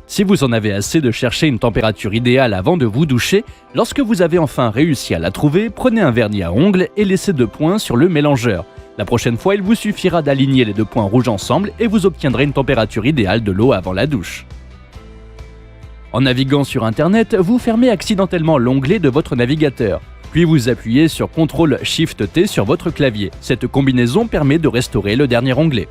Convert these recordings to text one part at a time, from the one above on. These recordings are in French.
Si vous en avez assez de chercher une température idéale avant de vous doucher, lorsque vous avez enfin réussi à la trouver, prenez un vernis à ongles et laissez 2 points sur le mélangeur. La prochaine fois, il vous suffira d'aligner les 2 points rouges ensemble et vous obtiendrez une température idéale de l'eau avant la douche. En naviguant sur Internet, vous fermez accidentellement l'onglet de votre navigateur. Puis vous appuyez sur CTRL-SHIFT-T sur votre clavier. Cette combinaison permet de restaurer le dernier onglet.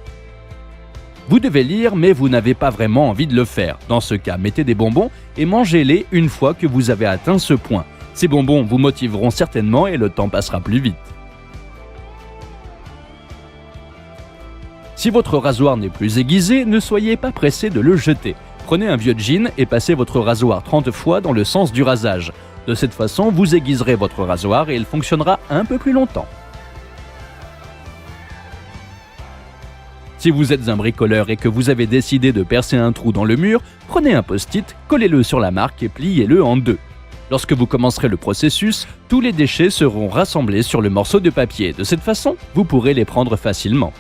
Vous devez lire, mais vous n'avez pas vraiment envie de le faire. Dans ce cas, mettez des bonbons et mangez-les une fois que vous avez atteint ce point. Ces bonbons vous motiveront certainement et le temps passera plus vite. Si votre rasoir n'est plus aiguisé, ne soyez pas pressé de le jeter. Prenez un vieux jean et passez votre rasoir 30 fois dans le sens du rasage. De cette façon, vous aiguiserez votre rasoir et il fonctionnera un peu plus longtemps. Si vous êtes un bricoleur et que vous avez décidé de percer un trou dans le mur, prenez un post-it, collez-le sur la marque et pliez-le en 2. Lorsque vous commencerez le processus, tous les déchets seront rassemblés sur le morceau de papier. De cette façon, vous pourrez les prendre facilement.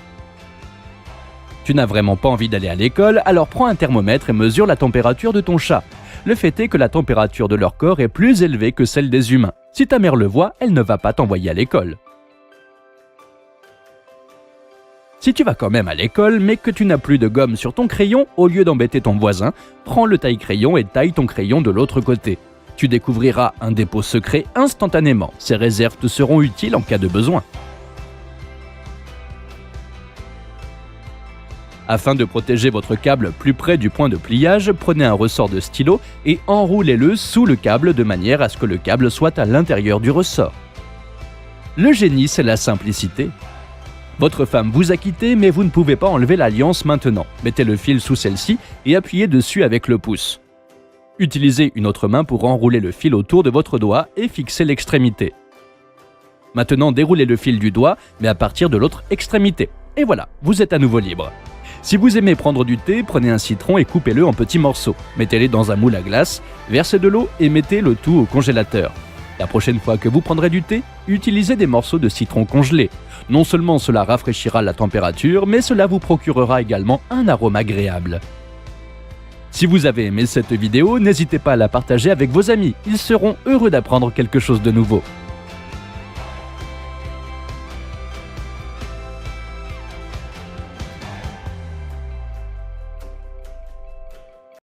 Tu n'as vraiment pas envie d'aller à l'école, alors prends un thermomètre et mesure la température de ton chat. Le fait est que la température de leur corps est plus élevée que celle des humains. Si ta mère le voit, elle ne va pas t'envoyer à l'école. Si tu vas quand même à l'école, mais que tu n'as plus de gomme sur ton crayon, au lieu d'embêter ton voisin, prends le taille-crayon et taille ton crayon de l'autre côté. Tu découvriras un dépôt secret instantanément. Ces réserves te seront utiles en cas de besoin. Afin de protéger votre câble plus près du point de pliage, prenez un ressort de stylo et enroulez-le sous le câble de manière à ce que le câble soit à l'intérieur du ressort. Le génie, c'est la simplicité. Votre femme vous a quitté, mais vous ne pouvez pas enlever l'alliance maintenant. Mettez le fil sous celle-ci et appuyez dessus avec le pouce. Utilisez une autre main pour enrouler le fil autour de votre doigt et fixer l'extrémité. Maintenant, déroulez le fil du doigt, mais à partir de l'autre extrémité. Et voilà, vous êtes à nouveau libre. Si vous aimez prendre du thé, prenez un citron et coupez-le en petits morceaux. Mettez-les dans un moule à glace, versez de l'eau et mettez le tout au congélateur. La prochaine fois que vous prendrez du thé, utilisez des morceaux de citron congelés. Non seulement cela rafraîchira la température, mais cela vous procurera également un arôme agréable. Si vous avez aimé cette vidéo, n'hésitez pas à la partager avec vos amis. Ils seront heureux d'apprendre quelque chose de nouveau.